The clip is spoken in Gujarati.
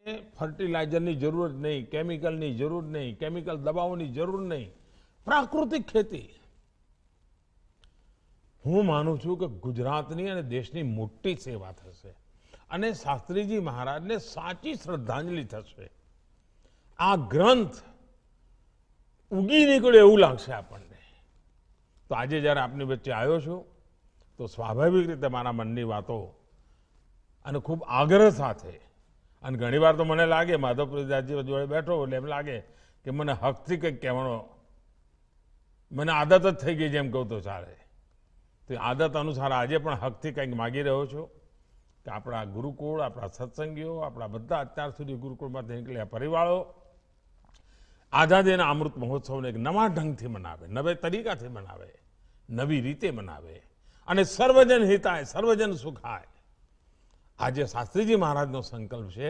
ફર્ટિલાઇઝરની જરૂર નહીં, કેમિકલની જરૂર નહીં, કેમિકલ દવાઓની જરૂર નહીં, પ્રાકૃતિક ખેતી. હું માનું છું કે ગુજરાતની અને દેશની મોટી સેવા થશે અને શાસ્ત્રીજી મહારાજને સાચી શ્રદ્ધાંજલિ થશે. આ ગ્રંથ ઉગી નીકળ્યો એવું લાગશે આપણને. તો આજે જ્યારે આપની વચ્ચે આવ્યો છું તો સ્વાભાવિક રીતે મારા મનની વાતો અને ખૂબ આગ્રહ સાથે, અને ઘણીવાર તો મને લાગે માધવપ્રસાદજી જોડે બેઠો એટલે એમ લાગે કે મને હકથી કંઈક કહેવાનો મને આદત જ થઈ ગઈ, જેમ કહું તો ચાલે. તો આદત અનુસાર આજે પણ હકથી કંઈક માગી રહ્યો છું કે આપણા ગુરુકુળ, આપણા સત્સંગીઓ, આપણા બધા અત્યાર સુધી ગુરુકુળમાંથી નીકળ્યા પરિવારો આઝાદીના અમૃત મહોત્સવને એક નવા ઢંગથી મનાવે, નવે તરીકાથી મનાવે, નવી રીતે મનાવે અને સર્વજન હિતાય, સર્વજન સુખાય. આજે શાસ્ત્રીજી મહારાજનો સંકલ્પ છે